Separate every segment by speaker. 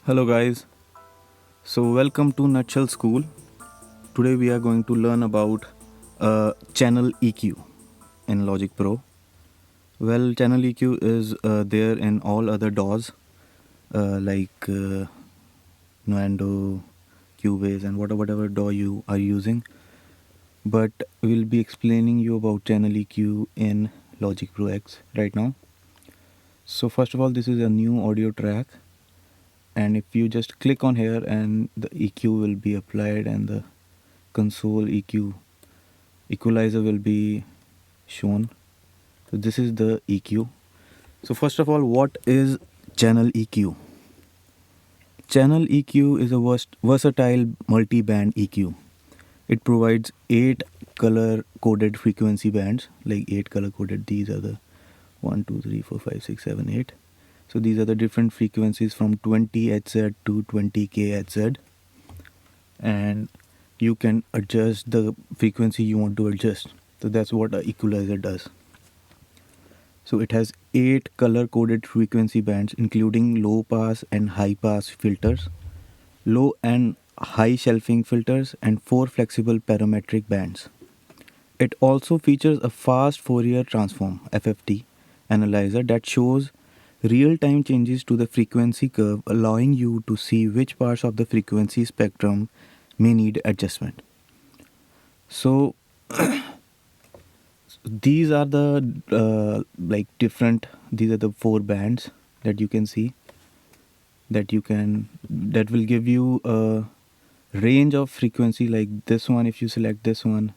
Speaker 1: Hello guys, so welcome to Nutshell School. Today we are going to learn about channel EQ in Logic Pro. Well, channel EQ is there in all other DAWs like Nuendo, Cubase and whatever DAW you are using. But we'll be explaining you about channel EQ in Logic Pro X right now. So first of all, this is a new audio track, and if you just click on here and the EQ will be applied and the console EQ equalizer will be shown. So this is the EQ. So first of all, what is channel EQ? Channel EQ is a versatile multi-band EQ. It provides 8 color coded frequency bands, like 8 color coded. These are the 1 2 3 4 5 6 7 8. So these are the different frequencies from 20 Hz to 20 kHz, and you can adjust the frequency you want to adjust. So that's what an equalizer does. So it has 8 color coded frequency bands, including low pass and high pass filters, low and high shelving filters, and 4 flexible parametric bands. It also features a fast Fourier transform (FFT) analyzer that shows real time changes to the frequency curve, allowing you to see which parts of the frequency spectrum may need adjustment. So these are the these are the 4 bands that you can see, that will give you a range of frequency. Like this one, if you select this one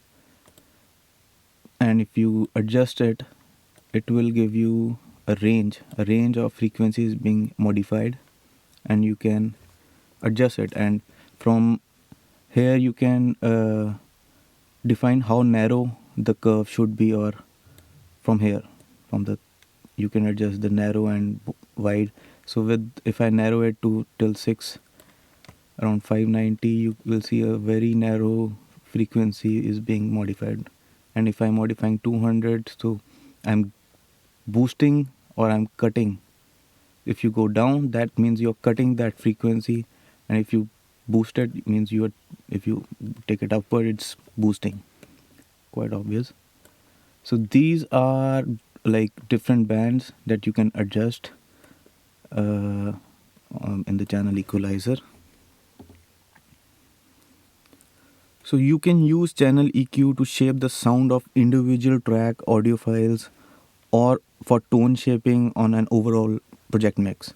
Speaker 1: and if you adjust it, it will give you a range of frequencies being modified, and you can adjust it. And from here you can define how narrow the curve should be, or from here, from the you can adjust the narrow and wide. So if I narrow it to till 6, around 590, you will see a very narrow frequency is being modified. And if I'm modifying 200, so I'm boosting or I'm cutting. If you go down, that means you're cutting that frequency, and if you boost it, it means if you take it upward, it's boosting. Quite obvious. So these are like different bands that you can adjust in the channel equalizer. So you can use channel EQ to shape the sound of individual track audio files, or for tone shaping on an overall project mix.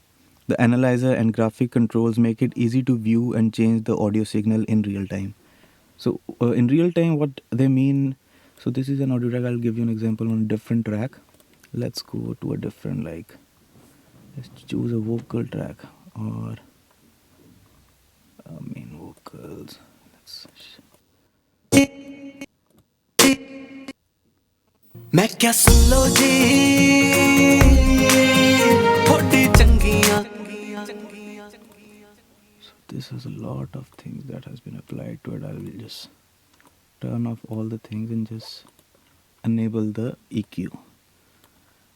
Speaker 1: The analyzer and graphic controls make it easy to view and change the audio signal in real time. So in real time, what they mean, so this is an audio track. I'll give you an example on a different track. Let's go to a different, like, let's choose a vocal track, or main vocals. Let's
Speaker 2: मैं क्या सुन लो जी थोड़ी चंगियां
Speaker 1: So this is a lot of things that has been applied to it. I will just turn off all the things and just enable the EQ.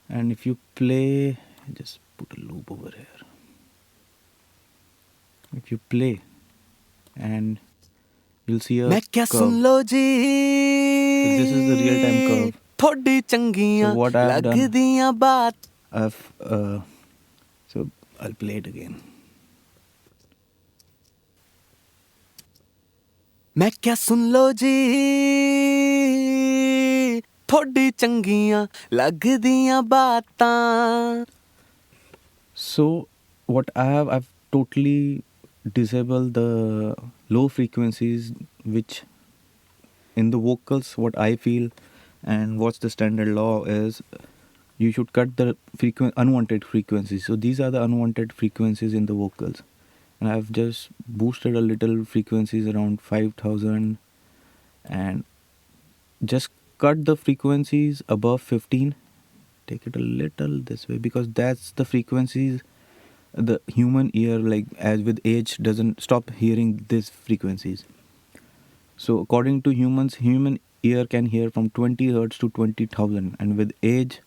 Speaker 1: And if you play, just put a loop over here. If you play, and you'll see a
Speaker 2: मैं क्या
Speaker 1: curve.
Speaker 2: Soon low ji
Speaker 1: So this is the real time curve.
Speaker 2: थोड़ी चंगियां
Speaker 1: So what I've done,
Speaker 2: लगदियां बात
Speaker 1: so I'll play it again.
Speaker 2: मैं क्या सुन लो जी थोड़ी चंगियां लगदियां बातां.
Speaker 1: So what I've totally disabled the low frequencies, which in the vocals, what I feel and what's the standard law is, you should cut the unwanted frequencies. So these are the unwanted frequencies in the vocals, and I've just boosted a little frequencies around 5000, and just cut the frequencies above 15. Take it a little this way, because that's the frequencies the human ear, like, as with age, doesn't stop hearing these frequencies. So according to humans, human ear can hear from 20 hertz to 20,000, and with age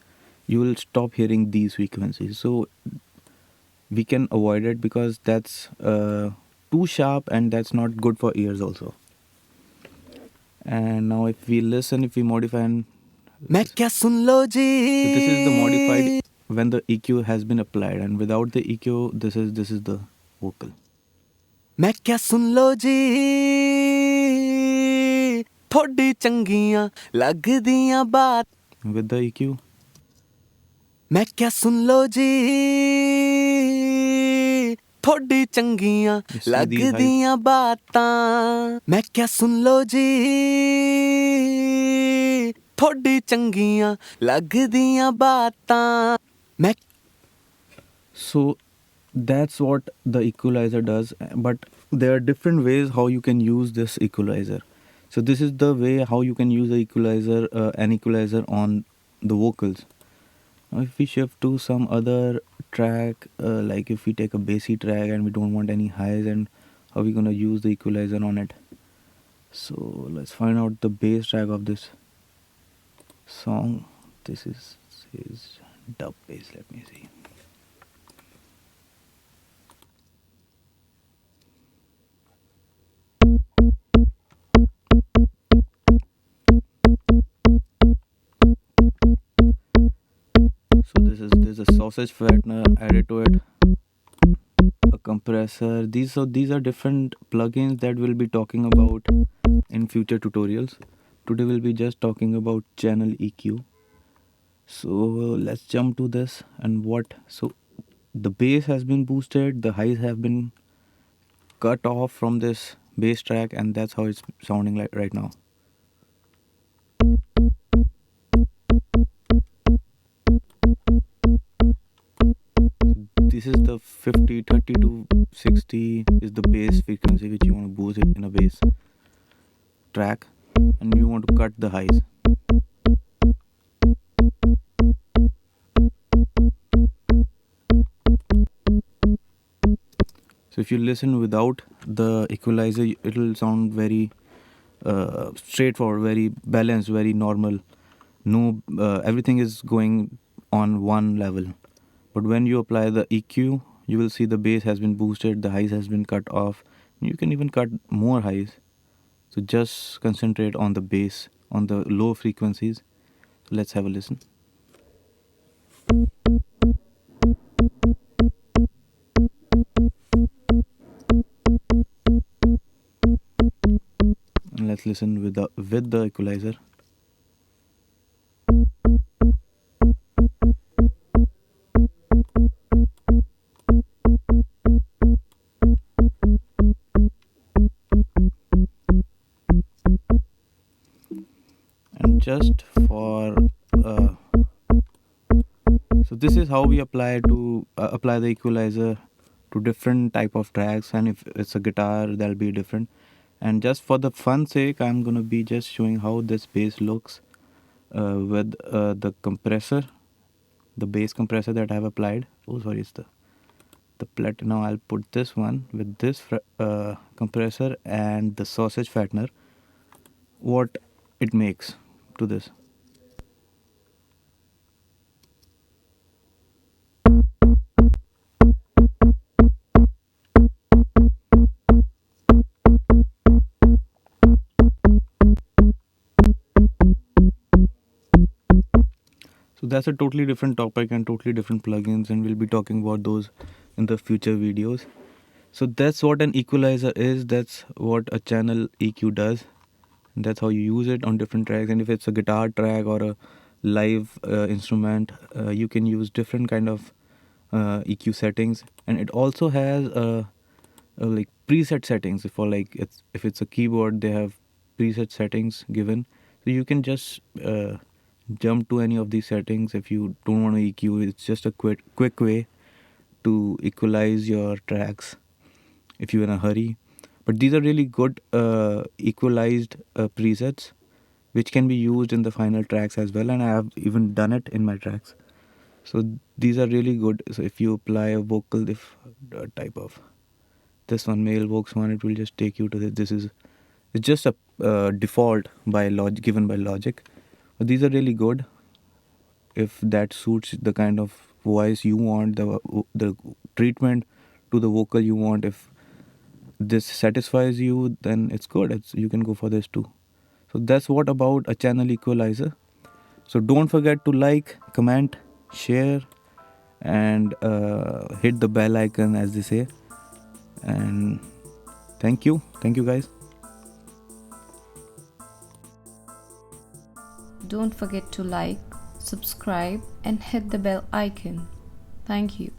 Speaker 1: you will stop hearing these frequencies. So we can avoid it because that's too sharp and that's not good for ears also. And now if we listen, if we modify and
Speaker 2: मैं क्या सुन लो जी
Speaker 1: so this is the modified when the EQ has been applied, and without the EQ this is the vocal.
Speaker 2: मैं क्या सुन लो जी थोड़ी चंगियां लगदियां बात
Speaker 1: With the EQ,
Speaker 2: मैं क्या सुन लो जी थोड़ी चंगियां
Speaker 1: You see these
Speaker 2: लगदियां बातां मैं क्या सुन लो जी थोड़ी चंगियां लगदियां बातां मैं
Speaker 1: so that's what the equalizer does, but there are different ways how you can use this equalizer. So this is the way how you can use the equalizer, an equalizer on the vocals. Now if we shift to some other track, like if we take a bassy track and we don't want any highs, and how we gonna use the equalizer on it. So let's find out the bass track of this song. This is dub bass. Let me see. So there's a sausage fattener added to it, a compressor. These are different plugins that we'll be talking about in future tutorials. Today we'll be just talking about channel EQ. So let's jump to this and what. So the bass has been boosted, the highs have been cut off from this bass track, and that's how it's sounding like right now. This is the 50, 30 to 60 is the bass frequency which you want to boost it in a bass track, and you want to cut the highs. So if you listen without the equalizer, it will sound very straightforward, very balanced, very normal. No, everything is going on one level. But when you apply the EQ, you will see the bass has been boosted, the highs has been cut off. You can even cut more highs. So just concentrate on the bass, on the low frequencies. So let's have a listen. And let's listen with the equalizer. And just for so this is how we apply the equalizer to different type of tracks, and if it's a guitar that'll be different. And just for the fun sake, I'm gonna be just showing how this bass looks with the compressor, the bass compressor that I've applied. Oh sorry, it's the plat. Now I'll put this one with this compressor and the sausage fattener, what it makes to this. So that's a totally different topic and totally different plugins, and we'll be talking about those in the future videos. So that's what an equalizer is, that's what a channel EQ does, and that's how you use it on different tracks. And if it's a guitar track or a live instrument, you can use different kind of EQ settings. And it also has like preset settings for, like, if it's a keyboard, they have preset settings given, so you can just jump to any of these settings. If you don't want to EQ, it's just a quick way to equalize your tracks if you're in a hurry. But these are really good equalized presets which can be used in the final tracks as well, and I have even done it in my tracks. So these are really good. So if you apply a vocal, if type of this one, male vox one, it will just take you to this is, it's just a default by given by Logic. But these are really good if that suits the kind of voice you want, the treatment to the vocal you want. If this satisfies you, then it's good. You can go for this too. So that's what about a channel equalizer. So don't forget to like, comment, share, and hit the bell icon, as they say. And thank you guys.
Speaker 3: Don't forget to like, subscribe, and hit the bell icon. Thank you.